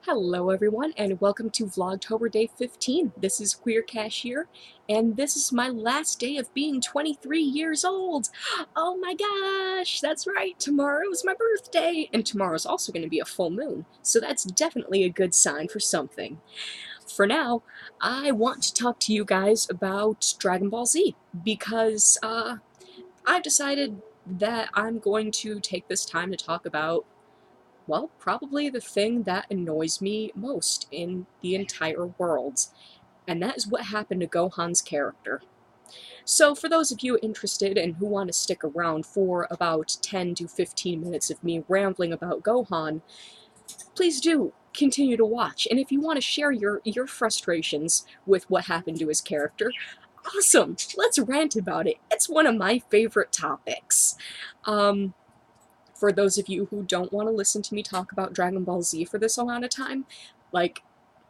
Hello everyone, and welcome to Vlogtober Day 15. This is Queer Cashier, and this is my last day of being 23 years old! Oh my gosh, that's right, tomorrow is my birthday! And tomorrow's also going to be a full moon, so that's definitely a good sign for something. For now, I want to talk to you guys about Dragon Ball Z, because, I've decided that I'm going to take this time to talk about, well, probably the thing that annoys me most in the entire world, and that is what happened to Gohan's character. So for those of you interested and who want to stick around for about 10 to 15 minutes of me rambling about Gohan, please do continue to watch. And if you want to share your frustrations with what happened to his character, awesome! Let's rant about it. It's one of my favorite topics. For those of you who don't want to listen to me talk about Dragon Ball Z for this amount of time, like,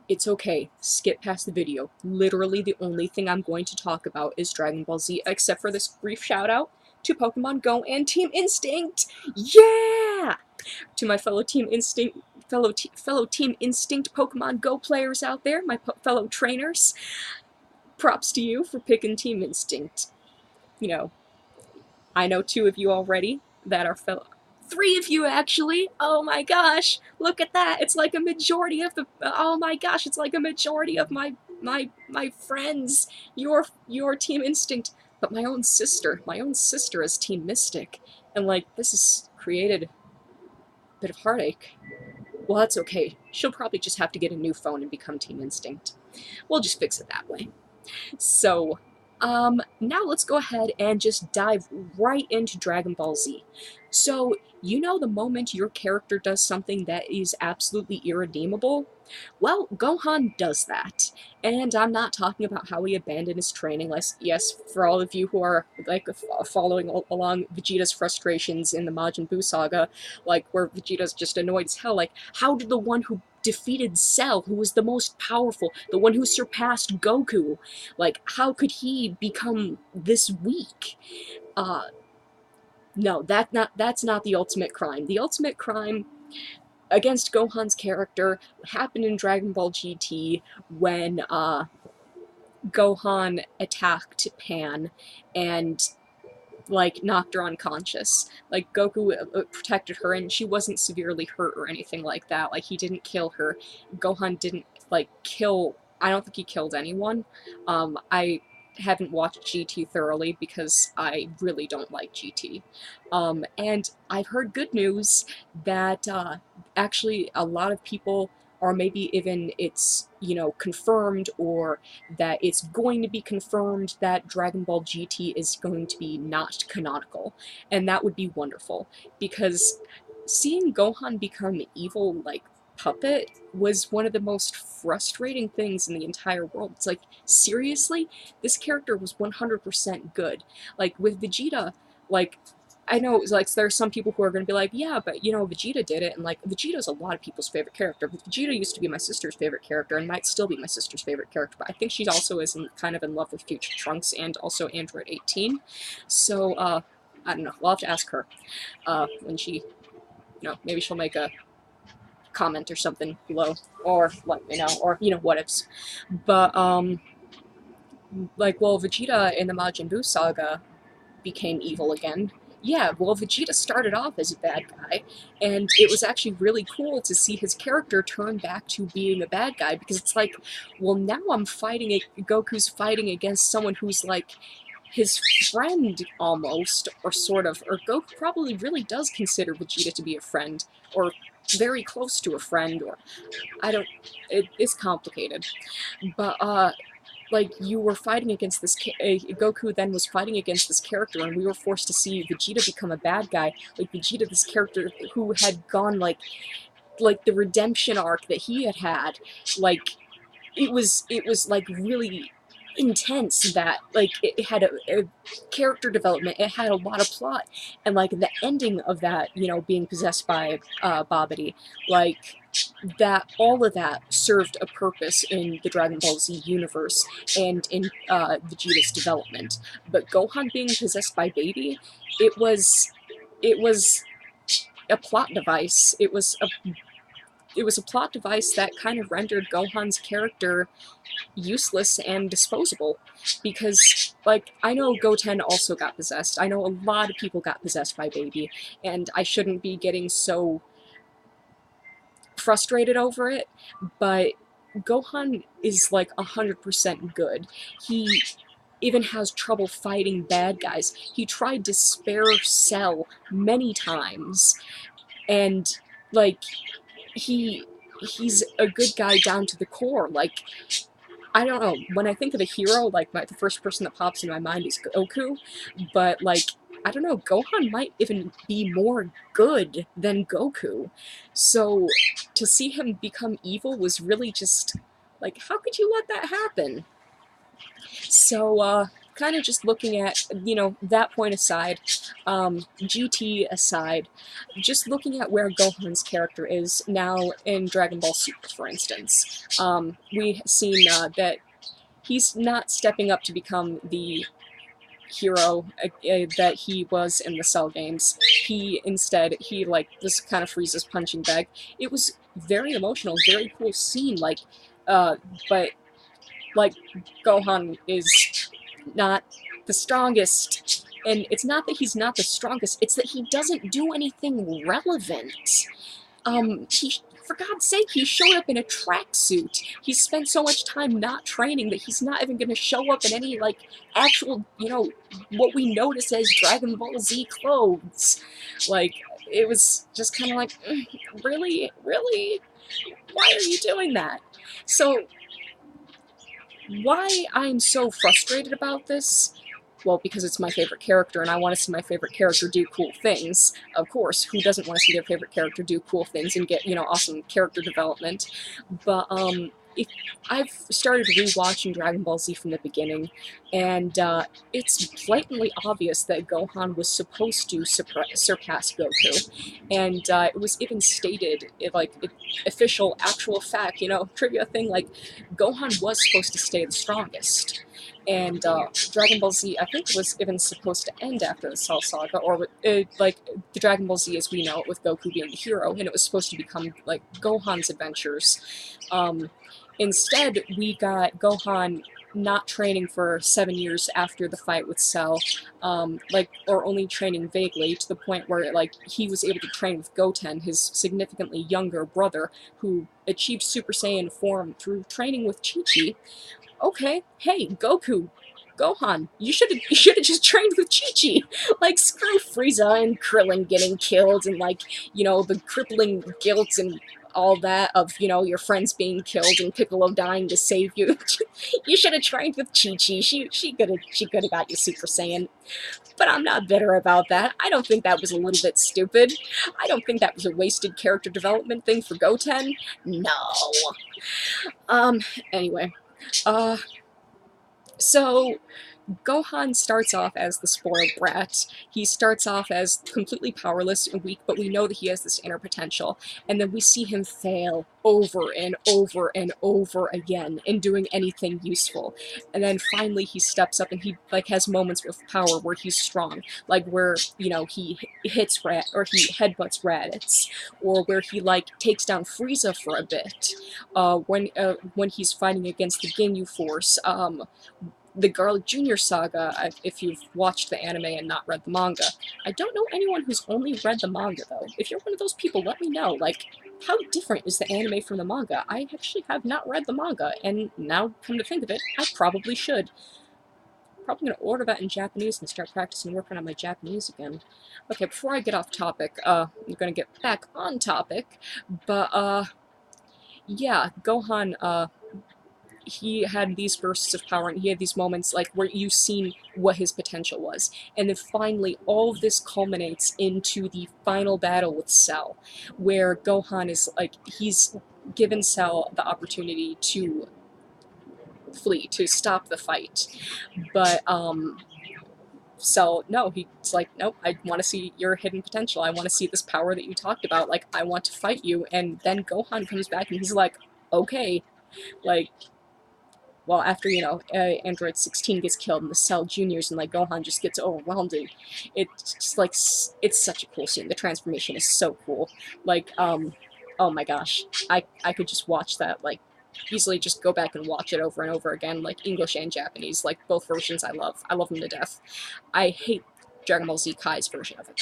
it's okay. Skip past the video. Literally the only thing I'm going to talk about is Dragon Ball Z, except for this brief shout out to Pokemon Go and Team Instinct! Yeah! To my fellow Team Instinct Pokemon Go players out there, my fellow trainers, props to you for picking Team Instinct. You know, I know two of you already that are fellow. Three of you, actually! Oh my gosh! Look at that! It's like a majority of the. Oh my gosh! It's like a majority of my friends. Your Team Instinct, but my own sister is Team Mystic, and like this has created a bit of heartache. Well, that's okay. She'll probably just have to get a new phone and become Team Instinct. We'll just fix it that way. So, now let's go ahead and just dive right into Dragon Ball Z. So, you know the moment your character does something that is absolutely irredeemable? Well, Gohan does that. And I'm not talking about how he abandoned his training. Yes, for all of you who are, like, following along Vegeta's frustrations in the Majin Buu saga, like, where Vegeta's just annoyed as hell, like, how did the one who defeated Cell, who was the most powerful, the one who surpassed Goku, like, how could he become this weak? No, that's not the ultimate crime. The ultimate crime against Gohan's character happened in Dragon Ball GT when Gohan attacked Pan and, like, knocked her unconscious. Like, Goku protected her and she wasn't severely hurt or anything like that. Like, he didn't kill her. Gohan didn't, like, kill. I don't think he killed anyone. I haven't watched GT thoroughly because I really don't like GT. And I've heard good news that actually a lot of people, or maybe even it's, you know, confirmed, or that it's going to be confirmed that Dragon Ball GT is going to be not canonical. And that would be wonderful, because seeing Gohan become evil, like, puppet was one of the most frustrating things in the entire world. It's like, seriously? This character was 100% good. Like, with Vegeta, like, I know, like, there are some people who are going to be like, yeah, but, you know, Vegeta did it, and, like, Vegeta's a lot of people's favorite character. Vegeta used to be my sister's favorite character, and might still be my sister's favorite character, but I think she also is kind of in love with Future Trunks and also Android 18. So, I don't know, we'll have to ask her, when she, you know, maybe she'll make a comment or something below, or let me know, or, you know, what ifs. But, like, well, Vegeta in the Majin Buu saga became evil again. Yeah, well, Vegeta started off as a bad guy, and it was actually really cool to see his character turn back to being a bad guy, because it's like, well, now Goku's fighting against someone who's, like, his friend, almost, or sort of, or Goku probably really does consider Vegeta to be a friend, or very close to a friend, or, I don't, it's complicated. But, like, you were fighting against this, Goku then was fighting against this character, and we were forced to see Vegeta become a bad guy. Like, Vegeta, this character who had gone, like the redemption arc that he had, like, it was, like, really intense, that, like, it had a character development, it had a lot of plot, and, like, the ending of that, you know, being possessed by, Babidi, like, that, all of that served a purpose in the Dragon Ball Z universe, and in, Vegeta's development. But Gohan being possessed by Baby, it was a plot device, it was a it was a plot device that kind of rendered Gohan's character useless and disposable. Because, like, I know Goten also got possessed. I know a lot of people got possessed by Baby, and I shouldn't be getting so frustrated over it, but Gohan is like 100% good. He even has trouble fighting bad guys. He tried to spare Cell many times, and like he he's a good guy down to the core. Like, I don't know, when I think of a hero, like the first person that pops in my mind is Goku, but like I don't know, Gohan might even be more good than Goku. So to see him become evil was really just like, how could you let that happen? So kind of just looking at, that point aside, GT aside, just looking at where Gohan's character is now in Dragon Ball Super, for instance. We've seen that he's not stepping up to become the hero that he was in the Cell games. He like just kind of freezes punching bag. It was very emotional, very cool scene. But like Gohan is not the strongest. And it's not that he's not the strongest, it's that he doesn't do anything relevant. For God's sake, he showed up in a tracksuit. He spent so much time not training that he's not even going to show up in any, like, actual, what we notice as Dragon Ball Z clothes. Like, it was just kind of like, really? Really? Why are you doing that? So, why I'm so frustrated about this? Well, because it's my favorite character, and I want to see my favorite character do cool things. Of course, who doesn't want to see their favorite character do cool things and get, awesome character development? But, if I've started rewatching Dragon Ball Z from the beginning, and it's blatantly obvious that Gohan was supposed to surpass Goku, and it was even stated, official, actual fact, trivia thing, like, Gohan was supposed to stay the strongest. And Dragon Ball Z, I think, was even supposed to end after the Cell Saga, or like the Dragon Ball Z as we know it, with Goku being the hero, and it was supposed to become like Gohan's adventures. Instead, we got Gohan not training for 7 years after the fight with Cell, or only training vaguely, to the point where he was able to train with Goten, his significantly younger brother, who achieved Super Saiyan form through training with Chi-Chi. Okay, hey, Gohan, you should have just trained with Chi-Chi. Like, screw Frieza and Krillin getting killed and, the crippling guilt and all that of, your friends being killed and Piccolo dying to save you. You should have trained with Chi-Chi. She could have got you Super Saiyan. But I'm not bitter about that. I don't think that was a little bit stupid. I don't think that was a wasted character development thing for Goten. No. Anyway. So Gohan starts off as the spoiled brat. He starts off as completely powerless and weak, but we know that he has this inner potential. And then we see him fail over and over and over again in doing anything useful. And then finally he steps up and he has moments with power where he's strong, like where he hits Rat or he headbutts Raditz, or where he takes down Frieza for a bit. When he's fighting against the Ginyu Force. The Garlic Jr. Saga, if you've watched the anime and not read the manga. I don't know anyone who's only read the manga, though. If you're one of those people, let me know. How different is the anime from the manga? I actually have not read the manga, and now, come to think of it, I probably should. Probably going to order that in Japanese and start practicing working on my Japanese again. Okay, before I get off topic, I'm going to get back on topic, but, yeah, Gohan, he had these bursts of power and he had these moments where you've seen what his potential was. And then finally all of this culminates into the final battle with Cell, where Gohan is he's given Cell the opportunity to flee, to stop the fight. But Cell, no, he's nope, I want to see your hidden potential. I want to see this power that you talked about. I want to fight you. And then Gohan comes back and he's like, okay, well, after, Android 16 gets killed and the Cell Juniors and, Gohan just gets overwhelmed, and it's just, it's such a cool scene. The transformation is so cool. Oh my gosh, I could just watch that, like, easily just go back and watch it over and over again, like English and Japanese, like both versions I love them to death. I hate Dragon Ball Z Kai's version of it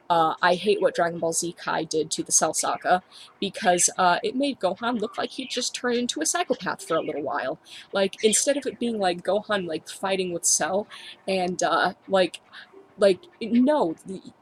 though. I hate what Dragon Ball Z Kai did to the Cell Saga because it made Gohan look like he just turned into a psychopath for a little while. Like instead of it being like Gohan like fighting with Cell and like no,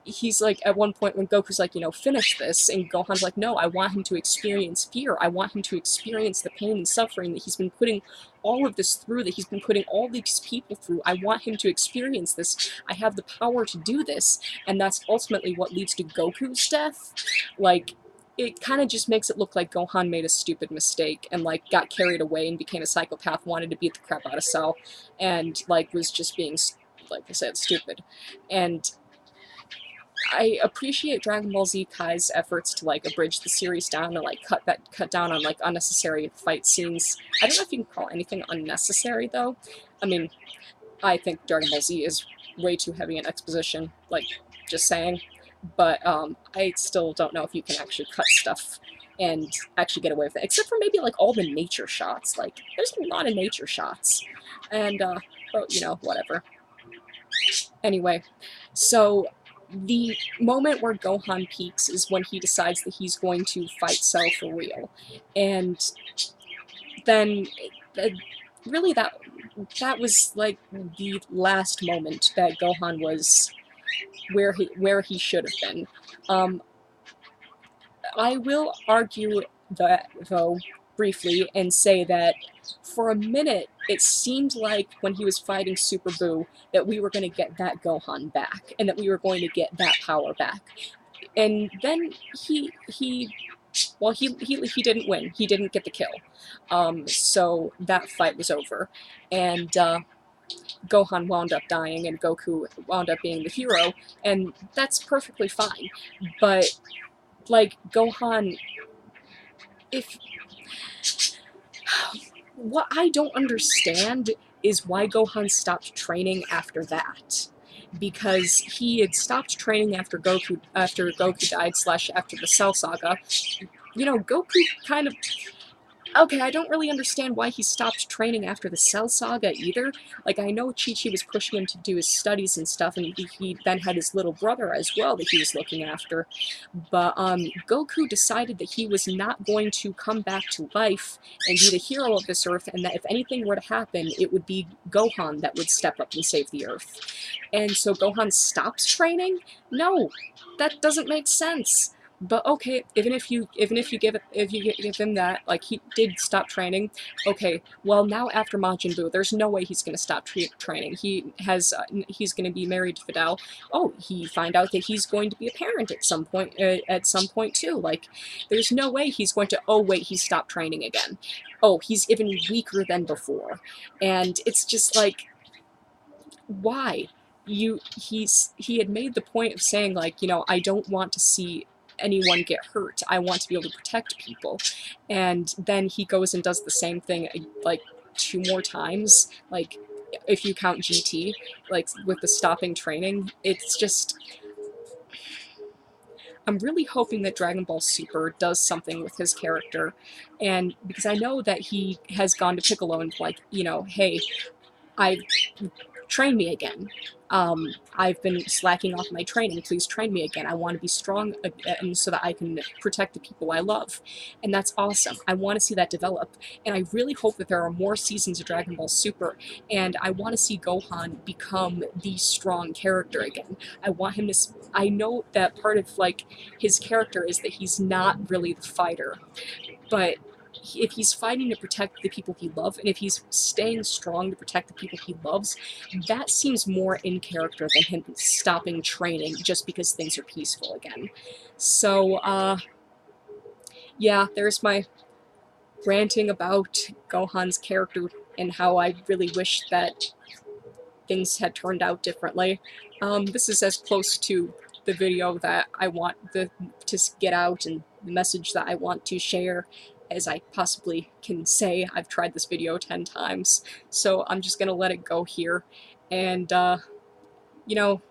he's like at one point when Goku's like, you know, finish this, and Gohan's like, no, I want him to experience fear, I want him to experience the pain and suffering that he's been putting all of this through, that he's been putting all these people through. I want him to experience this. I have the power to do this. And that's ultimately what leads to Goku's death. Like, it kind of just makes it look like Gohan made a stupid mistake and like got carried away and became a psychopath, wanted to beat the crap out of Cell, and like was just being, like I said, stupid. And I appreciate Dragon Ball Z Kai's efforts to like abridge the series down and like cut down on like unnecessary fight scenes. I don't know if you can call anything unnecessary though. I mean, I think Dragon Ball Z is way too heavy in exposition, like just saying. But I still don't know if you can actually cut stuff and actually get away with it, except for maybe like all the nature shots. Like there's a lot of nature shots, and but you know, whatever. Anyway, so the moment where Gohan peaks is when he decides that he's going to fight Cell for real, and then uh, really that was like the last moment that Gohan was where he should have been. Um, I will argue that though briefly and say that for a minute it seemed like when he was fighting Super Buu that we were going to get that Gohan back and that we were going to get that power back. And then he didn't win. He didn't get the kill. So that fight was over, and Gohan wound up dying, and Goku wound up being the hero, and that's perfectly fine. But like Gohan, if what I don't understand is why Gohan stopped training after that. Because he had stopped training after Goku died slash after the Cell Saga. You know, Goku kind of okay, I don't really understand why he stopped training after the Cell Saga either. Like, I know Chi-Chi was pushing him to do his studies and stuff, and he then had his little brother as well that he was looking after. But Goku decided that he was not going to come back to life and be the hero of this Earth, and that if anything were to happen, it would be Gohan that would step up and save the Earth. And so Gohan stops training? No, that doesn't make sense. But okay, even if you give him that, like he did stop training. Okay, well now after Majin Buu, there's no way he's gonna stop training. He's gonna be married to Fidel. Oh, he find out that he's going to be a parent at some point. At some point too. Like, there's no way he's going to. Oh wait, he stopped training again. Oh, he's even weaker than before, and it's just like, why? He had made the point of saying like, you know, I don't want to see anyone get hurt. I want to be able to protect people. And then he goes and does the same thing like 2 more times, like if you count GT, like with the stopping training. It's just, I'm really hoping that Dragon Ball Super does something with his character, and because I know that he has gone to Piccolo and like, you know, hey, I train me again. I've been slacking off my training. Please train me again. I want to be strong and so that I can protect the people I love. And that's awesome. I want to see that develop. And I really hope that there are more seasons of Dragon Ball Super. And I want to see Gohan become the strong character again. I want him to. I know that part of like his character is that he's not really the fighter, but if he's fighting to protect the people he loves, and if he's staying strong to protect the people he loves, that seems more in character than him stopping training just because things are peaceful again. So, yeah, there's my ranting about Gohan's character and how I really wish that things had turned out differently. This is as close to the video that I want to get out and the message that I want to share as I possibly can say. I've tried this video 10 times, so I'm just gonna let it go here. And, you know,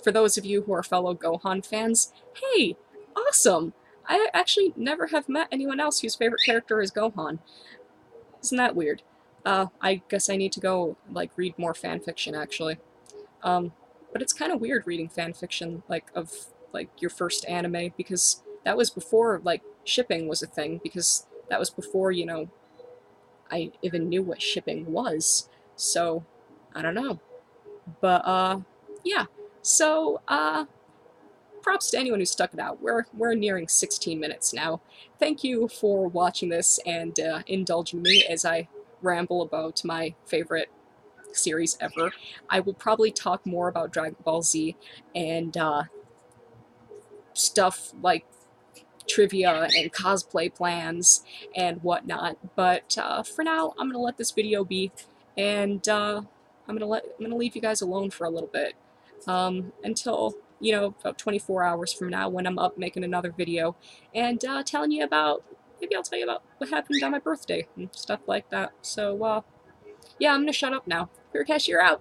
for those of you who are fellow Gohan fans, hey, awesome! I actually never have met anyone else whose favorite character is Gohan. Isn't that weird? I guess I need to go, like, read more fan fiction, actually. Um, but it's kind of weird reading fan fiction, like, of, like, your first anime, because that was before, like, shipping was a thing, because that was before, I even knew what shipping was. So, I don't know. But, yeah. So, props to anyone who stuck it out. We're nearing 16 minutes now. Thank you for watching this and indulging me as I ramble about my favorite series ever. I will probably talk more about Dragon Ball Z and stuff like trivia and cosplay plans and whatnot. But for now, I'm gonna let this video be, and I'm gonna leave you guys alone for a little bit until about 24 hours from now when I'm up making another video and telling you about. Maybe I'll tell you about what happened on my birthday and stuff like that. So yeah, I'm gonna shut up now. Pure Cash, you're out.